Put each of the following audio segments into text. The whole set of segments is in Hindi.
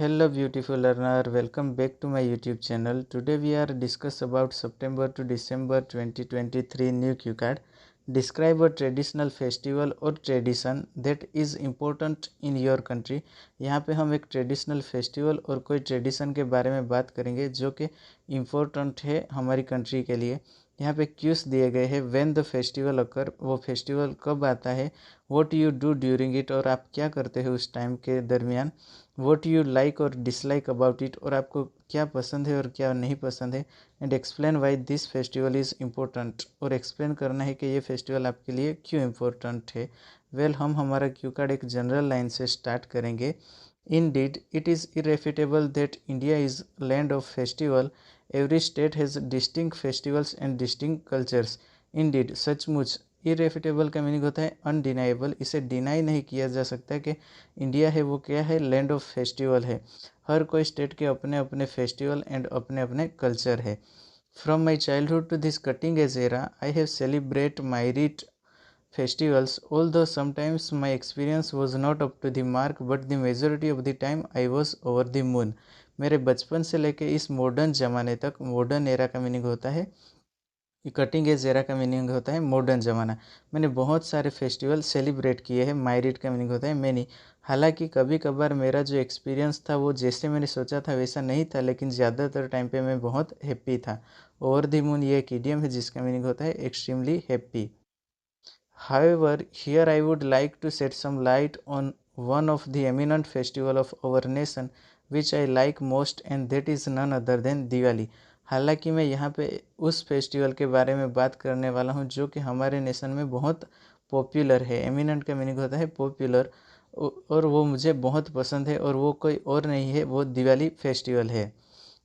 Hello beautiful learner, welcome back to my YouTube channel. Today we are discuss about September to December 2023 new Q card. Describe a traditional festival or tradition that is important in your country. यहाँ पे हम एक ट्रेडिशनल फेस्टिवल और कोई ट्रेडिशन के बारे में बात करेंगे जो कि इम्पोर्टेंट है हमारी कंट्री के लिए। यहाँ पे क्यूज दिए गए हैं व्हेन द फेस्टिवल अकर, वो फेस्टिवल कब आता है, what you do during it, और आप क्या करते हो उस टाइम के दरमियान, वॉट यू लाइक और डिसलाइक अबाउट इट, और आपको क्या पसंद है और क्या नहीं पसंद है, and explain why this festival is important, और एक्सप्लेन करना है कि ये फेस्टिवल आपके लिए क्यों इम्पोर्टेंट है। हम हमारा क्यू कार्ड एक जनरल लाइन से स्टार्ट करेंगे। Indeed, it is irrefutable that India is land of festival. Every state has distinct festivals and distinct cultures. Indeed, सचमुच, इरेफिटेबल का मीनिंग होता है अनडिनाइबल, इसे डिनाई नहीं किया जा सकता कि इंडिया है वो क्या है, लैंड ऑफ फेस्टिवल है। हर कोई स्टेट के अपने अपने फेस्टिवल एंड अपने अपने कल्चर है। From my childhood to this cutting edge era I have celebrate my rite festivals, although sometimes my experience was not up to the mark, but the majority of the time I was over the moon. मेरे बचपन से लेके इस मॉडर्न ज़माने तक, मॉडर्न एरा का मीनिंग होता है, कटिंग एज एरा का मीनिंग होता है मॉडर्न ज़माना। मैंने बहुत सारे फेस्टिवल सेलिब्रेट किए हैं। मायरिट का मीनिंग होता है मैनी। हालांकि कभी कभार मेरा जो एक्सपीरियंस था वो जैसे मैंने सोचा था वैसा नहीं था, लेकिन ज़्यादातर टाइम पे मैं बहुत हैप्पी था। ओवर द मून ये एक इडियम है जिसका मीनिंग होता है extremely happy. However, here I would like to shed some light on one of the eminent festival of our nation which I like most, and that is none other than Diwali. हालांकि मैं यहाँ पे उस फेस्टिवल के बारे में बात करने वाला हूँ जो कि हमारे नेशन में बहुत पॉपुलर है। एमिनेंट का मीनिंग होता है पॉपुलर, और वो मुझे बहुत पसंद है, और वो कोई और नहीं है, वो दिवाली फेस्टिवल है।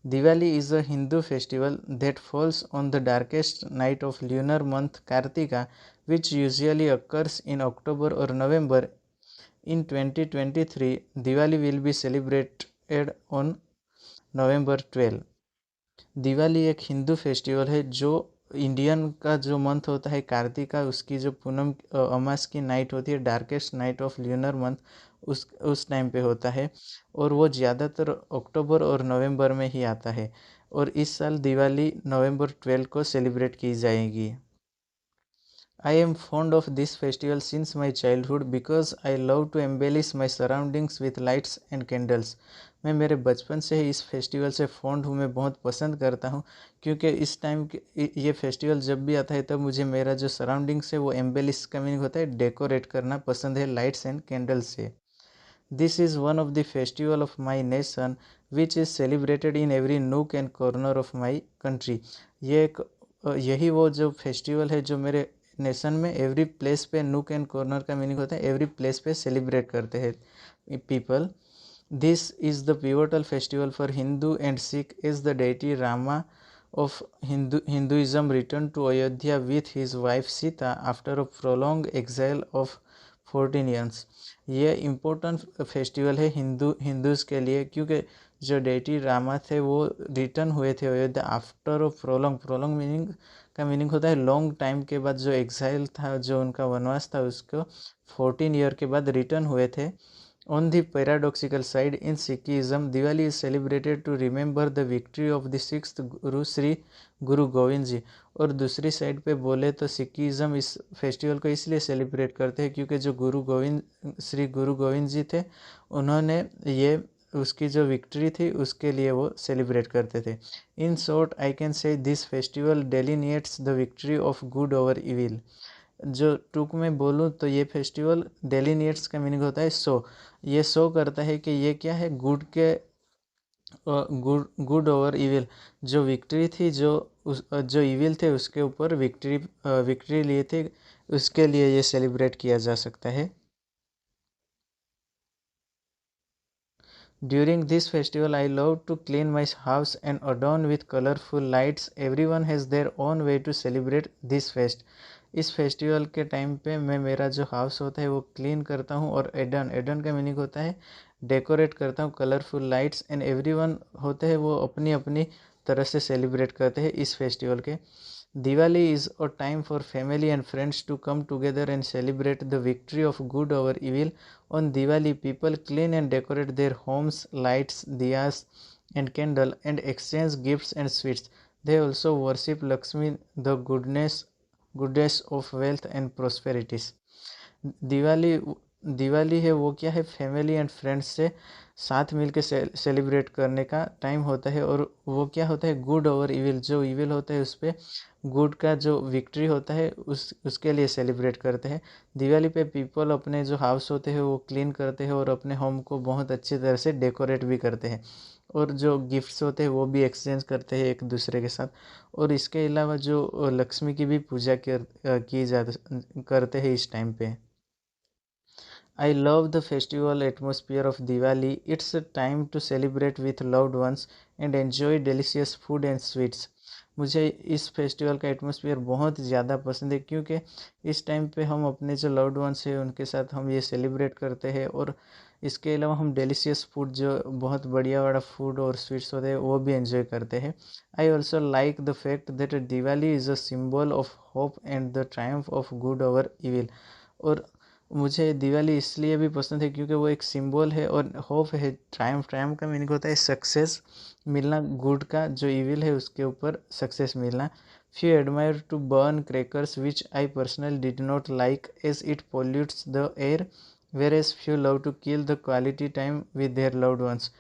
Diwali is a Hindu festival that falls on the darkest night of lunar month Kartika, which usually occurs in October or November. In 2023, Diwali will be celebrated on November 12. Diwali एक हिंदू फेस्टिवल है जो इंडियन का जो मंथ होता है कार्तिका, उसकी जो पूनम अमास की नाइट होती है, darkest night of lunar month, उस टाइम पे होता है, और वो ज़्यादातर अक्टूबर और नवंबर में ही आता है। और इस साल दिवाली नवंबर 12 को सेलिब्रेट की जाएगी। I am fond of this festival since my childhood because I love to embellish my surroundings with lights and candles. मैं मेरे बचपन से ही इस फेस्टिवल से फॉन्ड हूँ, मैं बहुत पसंद करता हूँ, क्योंकि इस टाइम ये फेस्टिवल जब भी आता है तब मुझे मेरा जो सराउंडिंग्स है वो एम्बेलिश का मीनिंग होता है डेकोरेट करना पसंद है लाइट्स एंड कैंडल्स से। This is one of the festival of my nation which is celebrated in every nook and corner of my country. यही वो जो फेस्टिवल है जो मेरे नेशन में एवरी प्लेस पे, नूक एंड कॉर्नर का मीनिंग होता है एवरी प्लेस पे सेलिब्रेट करते हैं people. This is the pivotal festival for Hindu and Sikh is the deity Rama of Hinduism returned to Ayodhya with his wife Sita after a prolonged exile of 14 years. ये इम्पोर्टेंट फेस्टिवल है हिंदूज़ के लिए, क्योंकि जो डेटी रामा थे वो रिटर्न हुए थे Ayodhya after a prolong meaning का मीनिंग होता है लॉन्ग टाइम के बाद, जो एग्जाइल था, जो उनका वनवास था, उसको 14 ईयर के बाद रिटर्न हुए थे। On the paradoxical side, in Sikhism, Diwali is celebrated to remember the victory of the sixth Guru Sri गुरु गोविंद जी। और दूसरी साइड पे बोले तो सिखिज़म इस फेस्टिवल को इसलिए सेलिब्रेट करते हैं क्योंकि जो श्री गुरु गोविंद जी थे, उन्होंने ये उसकी जो विक्ट्री थी उसके लिए वो सेलिब्रेट करते थे। In short I can say this festival delineates the victory of good over evil. जो टूक में बोलूँ तो ये फेस्टिवल डेलिनिएट्स का मीनिंग होता है शो। ये शो करता है कि ये क्या है, गुड ओवर इविल, जो विक्ट्री थी, जो इविल थे उसके ऊपर विक्ट्री लिए थे, उसके लिए ये सेलिब्रेट किया जा सकता है। During this festival, I love to clean my house and adorn with colorful lights. Everyone has their own way to celebrate this fest. इस फेस्टिवल के टाइम पे मैं मेरा जो हाउस होता है वो क्लीन करता हूँ, और एडन का मीनिंग होता है डेकोरेट करता हूँ, कलरफुल लाइट्स, एंड एवरीवन होते हैं वो अपनी अपनी तरह से सेलिब्रेट करते हैं इस फेस्टिवल के। Diwali is a time for family and friends to come together and celebrate the victory of good over evil. On Diwali, people clean and decorate their homes, lights, diyas, and candle, and exchange gifts and sweets. They also worship Lakshmi, the goddess of wealth and prosperities. Diwali Diwali है वो क्या है, फैमिली एंड फ्रेंड्स से साथ मिल के सेलिब्रेट करने का टाइम होता है। और वो क्या होता है, गुड ओवर इविल, जो इविल होता है उस पर गुड का जो विक्ट्री होता है उसके लिए सेलिब्रेट करते हैं। दिवाली पे पीपल अपने जो हाउस होते हैं वो क्लीन करते हैं और अपने होम को बहुत अच्छी तरह से डेकोरेट भी करते हैं। और जो गिफ्ट्स होते हैं वो भी एक्सचेंज करते हैं एक दूसरे के साथ। और इसके अलावा जो लक्ष्मी की भी पूजा की जा करते हैं इस टाइम पे। I love the festival atmosphere of Diwali. It's a time to celebrate with loved ones and enjoy delicious food and sweets. मुझे इस फेस्टिवल का एटमॉस्फेयर बहुत ज़्यादा पसंद है, क्योंकि इस टाइम पे हम अपने जो लव्ड वंस हैं उनके साथ हम ये सेलिब्रेट करते हैं। और इसके अलावा हम डेलिशियस फूड, जो बहुत बढ़िया वाला फूड और स्वीट्स होते हैं, वो भी एंजॉय करते हैं। I also like the fact that Diwali is a symbol of hope and the Triumph of good over evil. और मुझे दिवाली इसलिए भी पसंद है क्योंकि वो एक सिंबल है और होप है। ट्रायम्फ, ट्रायम्फ का मीनिंग होता है सक्सेस मिलना, गुड का, जो इविल है उसके ऊपर सक्सेस मिलना। Few admire to burn crackers which I personally did not like as it pollutes the air, whereas few love to kill the quality time with their loved ones.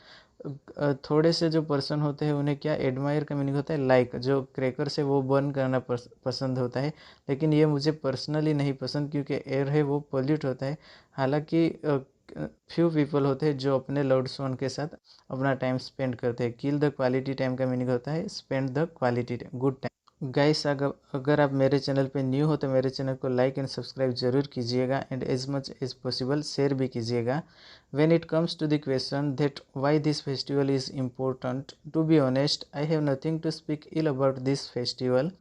थोड़े से जो पर्सन होते हैं उन्हें क्या, एडमायर का मीनिंग होता है लाइक, जो क्रैकर से वो बर्न करना पसंद होता है। लेकिन ये मुझे पर्सनली नहीं पसंद, क्योंकि एयर है वो पोल्यूट होता है। हालांकि फ्यू पीपल होते हैं जो अपने लव्ड वन के साथ अपना टाइम स्पेंड करते हैं। किल द क्वालिटी टाइम का मीनिंग होता है spend the quality good time. Guys, अगर आप मेरे चैनल पे न्यू हो तो मेरे चैनल को लाइक एंड सब्सक्राइब जरूर कीजिएगा and as much as possible share भी कीजिएगा। When it comes to the question that why this festival is important, to be honest I have nothing to speak ill about this festival.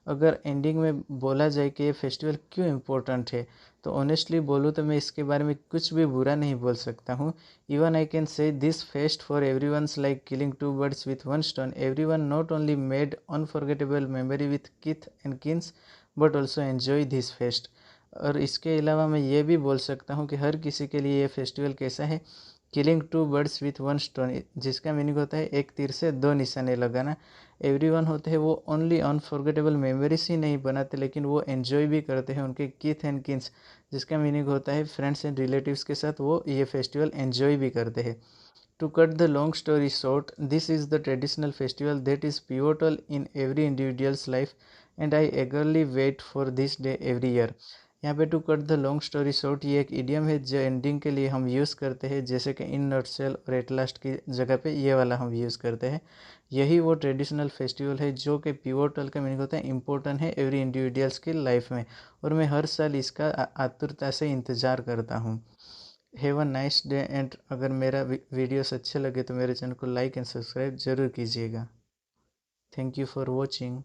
अगर एंडिंग में बोला जाए कि ये फेस्टिवल क्यों इम्पोर्टेंट है, तो ऑनेस्टली बोलूँ तो मैं इसके बारे में कुछ भी बुरा नहीं बोल सकता हूँ। Even I can say this fest for every once like killing two birds with one stone. Every one not only made unforgettable memory with kith and kins but also enjoy this fest. और इसके अलावा मैं ये भी बोल सकता हूँ कि हर किसी के लिए ये फेस्टिवल कैसा है, killing two birds with one stone, जिसका मीनिंग होता है एक तीर से दो निशाने लगाना। एवरीवन होते हैं वो ओनली अनफॉरगेटेबल मेमोरीज ही नहीं बनाते, लेकिन वो एन्जॉय भी करते हैं उनके किथ एंड किन्स, जिसका मीनिंग होता है फ्रेंड्स एंड रिलेटिव्स के साथ वो ये फेस्टिवल एन्जॉय भी करते हैं। To cut the long story short, this is the traditional festival that is pivotal in every individual's life and I eagerly wait for this day every year. यहाँ पे to cut the long story short ये एक इडियम है जो एंडिंग के लिए हम यूज़ करते हैं, जैसे कि इन नटसेल और एट लास्ट की जगह पे ये वाला हम यूज़ करते हैं। यही वो ट्रेडिशनल फेस्टिवल है जो कि पिवोटल का मीनिंग होता है इम्पोर्टेंट है एवरी इंडिविजुअल्स की लाइफ में, और मैं हर साल इसका आतुरता से इंतज़ार करता हूँ। Have a nice day and अगर मेरा वीडियोस अच्छे लगे तो मेरे चैनल को लाइक एंड सब्सक्राइब जरूर कीजिएगा। Thank you for watching.